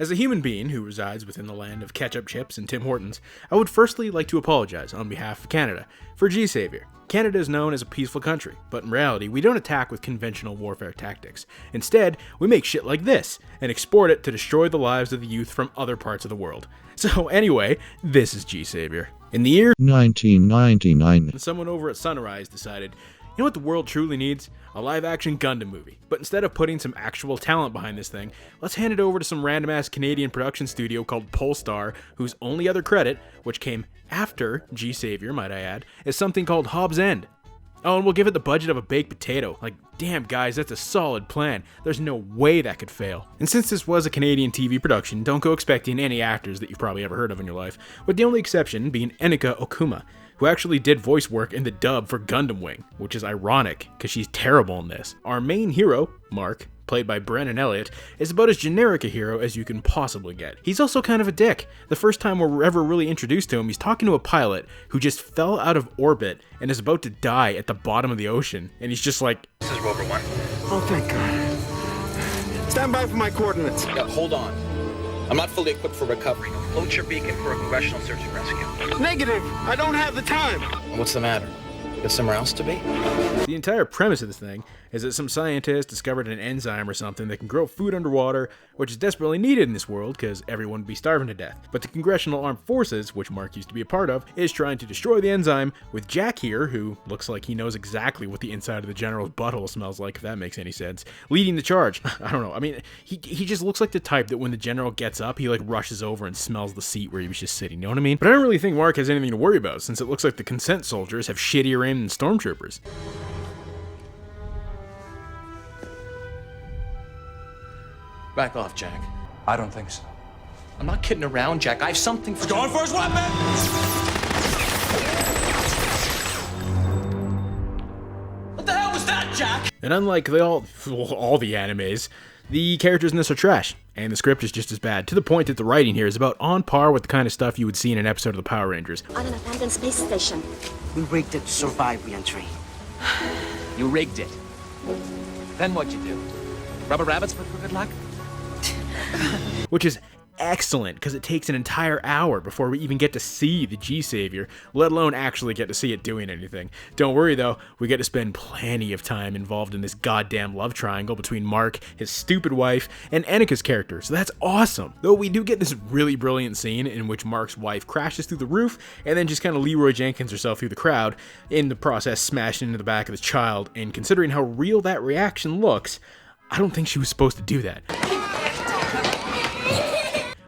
As a human being who resides within the land of ketchup chips and Tim Hortons, I would firstly like to apologize on behalf of Canada for G-Saviour. Canada is known as a peaceful country, but in reality, we don't attack with conventional warfare tactics. Instead, we make shit like this, and export it to destroy the lives of the youth from other parts of the world. So anyway, this is G-Saviour. In the year 1999, someone over at Sunrise decided, you know what the world truly needs? A live-action Gundam movie. But instead of putting some actual talent behind this thing, let's hand it over to some random-ass Canadian production studio called Polestar, whose only other credit, which came after G-Saviour, might I add, is something called Hobbs End. Oh, and we'll give it the budget of a baked potato. Like, damn guys, that's a solid plan. There's no way that could fail. And since this was a Canadian TV production, don't go expecting any actors that you've probably ever heard of in your life, with the only exception being Enika Okuma, who actually did voice work in the dub for Gundam Wing, which is ironic, because she's terrible in this. Our main hero, Mark, played by Brennan Elliott, is about as generic a hero as you can possibly get. He's also kind of a dick. The first time we're ever really introduced to him, he's talking to a pilot who just fell out of orbit and is about to die at the bottom of the ocean, and he's just like, This is Rover 1. Oh, thank God. Stand by for my coordinates. Yeah, hold on. I'm not fully equipped for recovery. Float your beacon for a congressional search and rescue. Negative. I don't have the time. What's the matter? Got somewhere else to be? The entire premise of this thing is that some scientist discovered an enzyme or something that can grow food underwater, which is desperately needed in this world because everyone would be starving to death. But the Congressional Armed Forces, which Mark used to be a part of, is trying to destroy the enzyme, with Jack here, who looks like he knows exactly what the inside of the general's butthole smells like, if that makes any sense, leading the charge. I don't know, I mean, he just looks like the type that when the general gets up, he like rushes over and smells the seat where he was just sitting, you know what I mean? But I don't really think Mark has anything to worry about, since it looks like the consent soldiers have shittier aim than stormtroopers. Back off, Jack. I don't think so. I'm not kidding around, Jack. I have something for... Going for his weapon! What the hell was that, Jack? And unlike all the animes, the characters in this are trash, and the script is just as bad, to the point that the writing here is about on par with the kind of stuff you would see in an episode of the Power Rangers. On an abandoned space station. We rigged it to survive re-entry. You rigged it. Then what'd you do? Rubber rabbits for good luck? Which is excellent, because it takes an entire hour before we even get to see the G-Saviour, let alone actually get to see it doing anything. Don't worry though, we get to spend plenty of time involved in this goddamn love triangle between Mark, his stupid wife, and Enika's character, so that's awesome. Though we do get this really brilliant scene in which Mark's wife crashes through the roof, and then just kind of Leroy Jenkins herself through the crowd, in the process smashing into the back of the child, and considering how real that reaction looks, I don't think she was supposed to do that.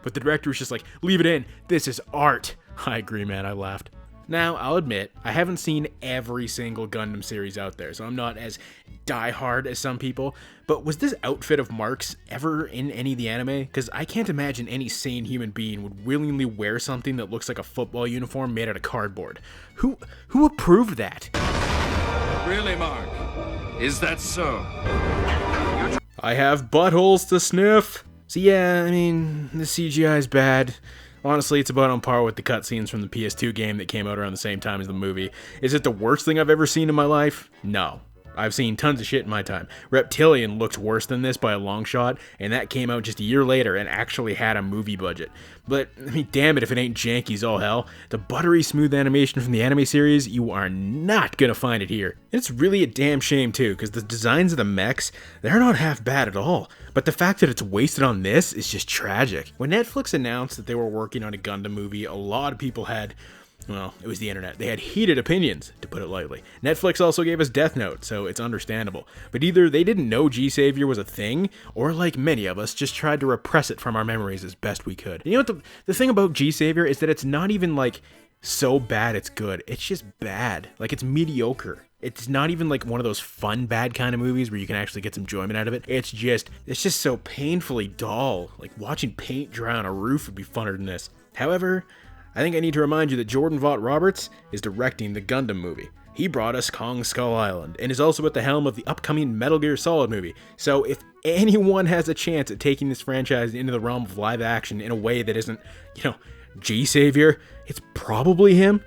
But the director was just like, leave it in, this is art. I agree, man, I laughed. Now, I'll admit, I haven't seen every single Gundam series out there, so I'm not as diehard as some people, but was this outfit of Mark's ever in any of the anime? Because I can't imagine any sane human being would willingly wear something that looks like a football uniform made out of cardboard. Who approved that? Really, Mark? Is that so? I have buttholes to sniff. So yeah, I mean, the CGI is bad. Honestly, it's about on par with the cutscenes from the PS2 game that came out around the same time as the movie. Is it the worst thing I've ever seen in my life? No. I've seen tons of shit in my time. Reptilian looked worse than this by a long shot, and that came out just a year later and actually had a movie budget. But, I mean, damn it if it ain't janky as all hell. The buttery smooth animation from the anime series, you are not gonna find it here. And it's really a damn shame too, because the designs of the mechs, they're not half bad at all. But the fact that it's wasted on this is just tragic. When Netflix announced that they were working on a Gundam movie, a lot of people had, well, it was the internet. They had heated opinions, to put it lightly. Netflix also gave us Death Note, so it's understandable. But either they didn't know G-Saviour was a thing, or like many of us, just tried to repress it from our memories as best we could. And you know what the thing about G-Saviour is that it's not even like so bad it's good. It's just bad. Like, it's mediocre. It's not even like one of those fun bad kind of movies where you can actually get some enjoyment out of it. It's just so painfully dull. Like, watching paint dry on a roof would be funner than this. However, I think I need to remind you that Jordan Vogt-Roberts is directing the Gundam movie. He brought us Kong Skull Island, and is also at the helm of the upcoming Metal Gear Solid movie. So if anyone has a chance at taking this franchise into the realm of live action in a way that isn't, G-Saviour, it's probably him.